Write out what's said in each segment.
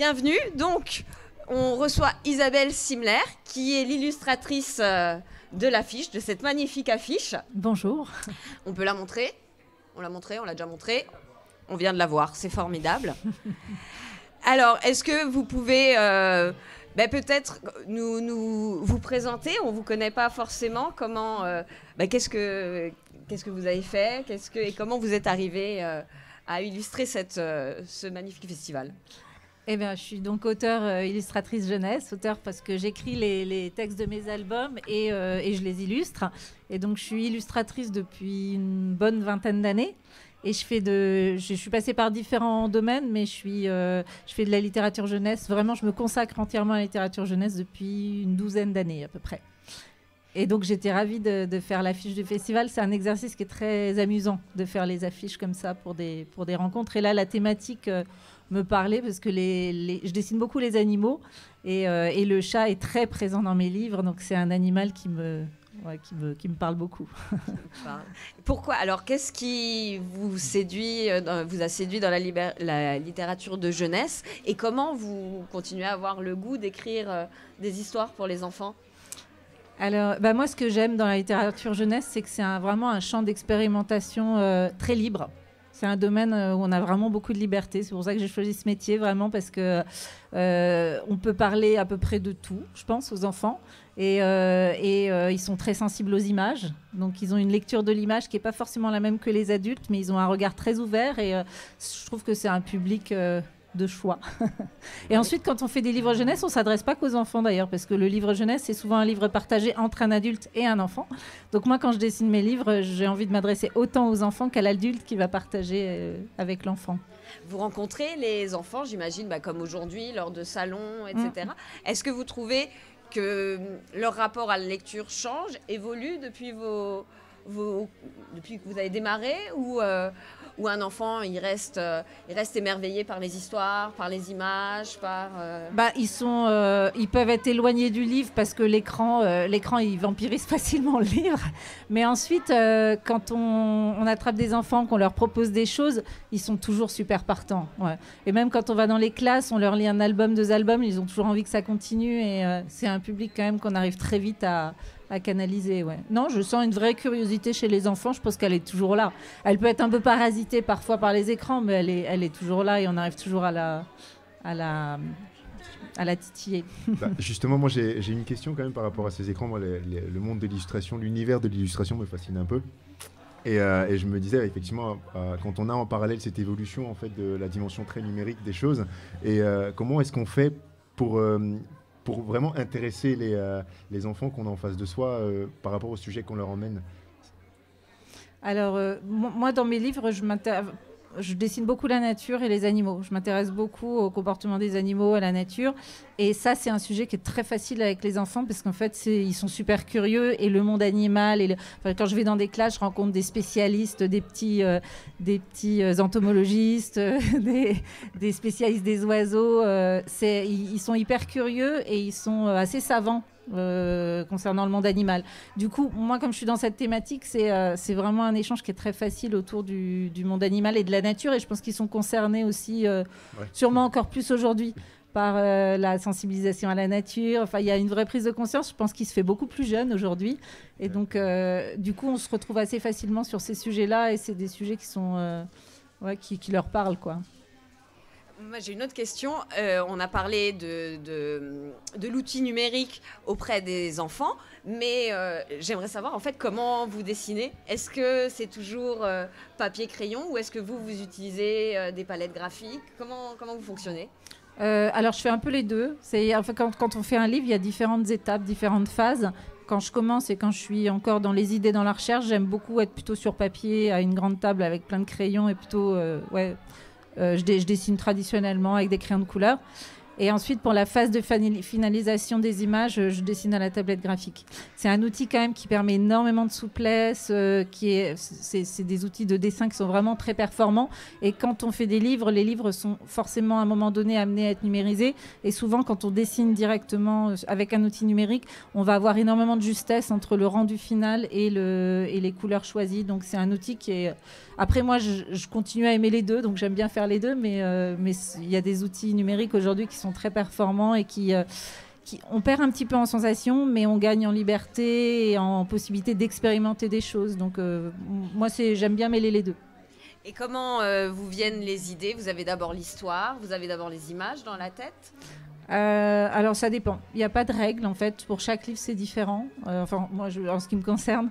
Bienvenue. Donc, on reçoit Isabelle Simler, qui est l'illustratrice de l'affiche, de cette magnifique affiche. Bonjour. On peut la montrer? On l'a montrée, on l'a déjà montrée. On vient de la voir, c'est formidable. Alors, est-ce que vous pouvez peut-être vous présenter? On ne vous connaît pas forcément. Comment, qu'est-ce que vous avez fait? Et comment vous êtes arrivé à illustrer ce magnifique festival? Eh bien, je suis donc auteure, illustratrice jeunesse, auteure parce que j'écris les textes de mes albums et je les illustre. Et donc, je suis illustratrice depuis une bonne vingtaine d'années. Et je suis passée par différents domaines, mais je fais de la littérature jeunesse. Vraiment, je me consacre entièrement à la littérature jeunesse depuis une douzaine d'années à peu près. Et donc, j'étais ravie de faire l'affiche du festival. C'est un exercice qui est très amusant de faire les affiches comme ça pour des rencontres. Et là, la thématique me parlait parce que je dessine beaucoup les animaux et le chat est très présent dans mes livres. Donc, c'est un animal qui me parle beaucoup. Pourquoi? Alors, qu'est-ce qui vous a séduit dans la littérature de jeunesse et comment vous continuez à avoir le goût d'écrire des histoires pour les enfants? Alors, moi, ce que j'aime dans la littérature jeunesse, c'est que c'est vraiment un champ d'expérimentation très libre. C'est un domaine où on a vraiment beaucoup de liberté. C'est pour ça que j'ai choisi ce métier, vraiment, parce que on peut parler à peu près de tout, je pense, aux enfants. Et ils sont très sensibles aux images. Donc, ils ont une lecture de l'image qui n'est pas forcément la même que les adultes, mais ils ont un regard très ouvert. Et je trouve que c'est un public de choix. Et ensuite, quand on fait des livres jeunesse, on ne s'adresse pas qu'aux enfants d'ailleurs, parce que le livre jeunesse, c'est souvent un livre partagé entre un adulte et un enfant. Donc moi, quand je dessine mes livres, j'ai envie de m'adresser autant aux enfants qu'à l'adulte qui va partager avec l'enfant. Vous rencontrez les enfants, j'imagine, comme aujourd'hui, lors de salons, etc. Est-ce que vous trouvez que leur rapport à la lecture change, évolue depuis depuis que vous avez démarré ou un enfant il reste émerveillé par les histoires, par les images, ils peuvent être éloignés du livre parce que l'écran il vampirise facilement le livre, mais ensuite quand on attrape des enfants, qu'on leur propose des choses, ils sont toujours super partants, ouais. Et même quand on va dans les classes, on leur lit un album, 2 albums, ils ont toujours envie que ça continue et c'est un public quand même qu'on arrive très vite à canaliser, ouais. Non, je sens une vraie curiosité chez les enfants. Je pense qu'elle est toujours là. Elle peut être un peu parasitée parfois par les écrans, mais elle est toujours là et on arrive toujours à la titiller. Justement, moi, j'ai une question quand même par rapport à ces écrans. Moi, le monde de l'illustration, l'univers de l'illustration me fascine un peu. Et je me disais, effectivement, quand on a en parallèle cette évolution en fait, de la dimension très numérique des choses, et comment est-ce qu'on fait pour vraiment intéresser les enfants qu'on a en face de soi par rapport au sujet qu'on leur emmène? Alors, moi, dans mes livres, je dessine beaucoup la nature et les animaux. Je m'intéresse beaucoup au comportement des animaux, à la nature. Et ça, c'est un sujet qui est très facile avec les enfants parce qu'en fait, ils sont super curieux. Et le monde animal, quand je vais dans des classes, je rencontre des spécialistes, des petits entomologistes, des spécialistes des oiseaux. Ils sont hyper curieux et ils sont assez savants. Concernant le monde animal. Du coup, moi, comme je suis dans cette thématique, c'est vraiment un échange qui est très facile autour du monde animal et de la nature. Et je pense qu'ils sont concernés aussi, sûrement encore plus aujourd'hui, par la sensibilisation à la nature. Enfin, il y a une vraie prise de conscience. Je pense qu'il se fait beaucoup plus jeune aujourd'hui. Et donc, du coup, on se retrouve assez facilement sur ces sujets-là. Et c'est des sujets qui sont, qui leur parlent, quoi. Moi, j'ai une autre question. On a parlé de l'outil numérique auprès des enfants, mais j'aimerais savoir en fait comment vous dessinez. Est-ce que c'est toujours papier-crayon ou est-ce que vous utilisez des palettes graphiques? Comment vous fonctionnez? Alors, je fais un peu les deux. Quand on fait un livre, il y a différentes étapes, différentes phases. Quand je commence et quand je suis encore dans les idées, dans la recherche, j'aime beaucoup être plutôt sur papier, à une grande table avec plein de crayons et plutôt... je dessine traditionnellement avec des crayons de couleur. Et ensuite, pour la phase de finalisation des images, je dessine à la tablette graphique. C'est un outil quand même qui permet énormément de souplesse, c'est des outils de dessin qui sont vraiment très performants. Et quand on fait des livres, les livres sont forcément à un moment donné amenés à être numérisés. Et souvent, quand on dessine directement avec un outil numérique, on va avoir énormément de justesse entre le rendu final et les couleurs choisies. Donc c'est un outil qui est... Après moi, je continue à aimer les deux, donc j'aime bien faire les deux, mais il y a des outils numériques aujourd'hui qui sont très performants et on perd un petit peu en sensation, mais on gagne en liberté et en possibilité d'expérimenter des choses. Donc moi, j'aime bien mêler les deux. Et comment vous viennent les idées? Vous avez d'abord l'histoire, vous avez d'abord les images dans la tête? Alors ça dépend. Il n'y a pas de règle en fait. Pour chaque livre c'est différent. Enfin moi en ce qui me concerne,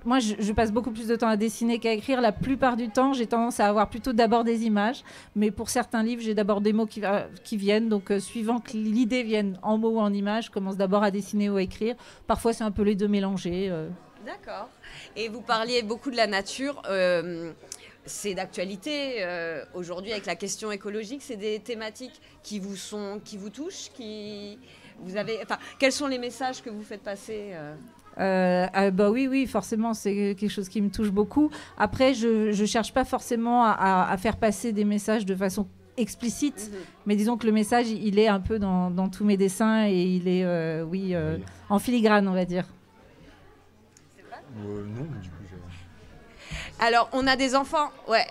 moi je passe beaucoup plus de temps à dessiner qu'à écrire. La plupart du temps j'ai tendance à avoir plutôt d'abord des images. Mais pour certains livres j'ai d'abord des mots qui viennent. Donc suivant que l'idée vienne en mots ou en images, je commence d'abord à dessiner ou à écrire. Parfois c'est un peu les deux mélangés. D'accord. Et vous parliez beaucoup de la nature. C'est d'actualité aujourd'hui avec la question écologique. C'est des thématiques qui vous touchent, quels sont les messages que vous faites passer Oui, forcément, c'est quelque chose qui me touche beaucoup. Après, je cherche pas forcément à faire passer des messages de façon explicite, mais disons que le message, il est un peu dans tous mes dessins et il est, en filigrane, on va dire. Non, du coup, Alors, on a des enfants, ouais.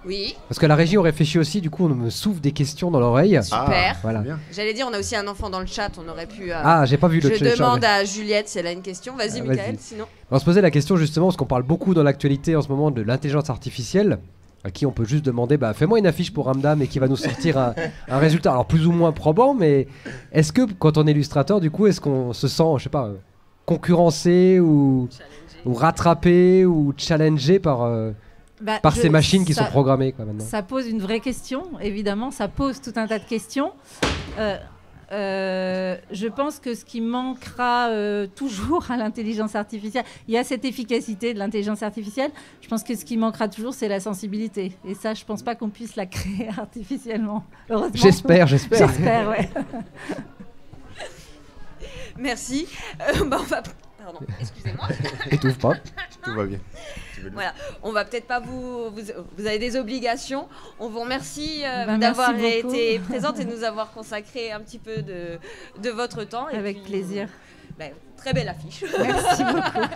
Oui. Parce que la régie, on réfléchit aussi, du coup, on me souffle des questions dans l'oreille. Super. Voilà. J'allais dire, on a aussi un enfant dans le chat, on aurait pu... j'ai pas vu le chat. Je demande à Juliette si elle a une question. Vas-y, Michael, sinon. On se posait la question justement, parce qu'on parle beaucoup dans l'actualité en ce moment de l'intelligence artificielle, à qui on peut juste demander, fais-moi une affiche pour Ramdam et qui va nous sortir un résultat, alors plus ou moins probant, mais est-ce que quand on est illustrateur, du coup, est-ce qu'on se sent, je sais pas, concurrencé ou rattrapé ou challengé par ces machines qui sont programmées maintenant? Ça pose une vraie question, évidemment, ça pose tout un tas de questions. Je pense que ce qui manquera toujours à l'intelligence artificielle, il y a cette efficacité de l'intelligence artificielle, je pense que ce qui manquera toujours, c'est la sensibilité. Et ça, je pense pas qu'on puisse la créer artificiellement, heureusement. J'espère. J'espère, ouais. Merci. Pardon, excusez-moi. Étouffe pas. Tout va bien. Voilà, on va peut-être pas vous avez des obligations. On vous remercie d'avoir été présente et de nous avoir consacré un petit peu de votre temps. Avec plaisir. Très belle affiche. Merci beaucoup.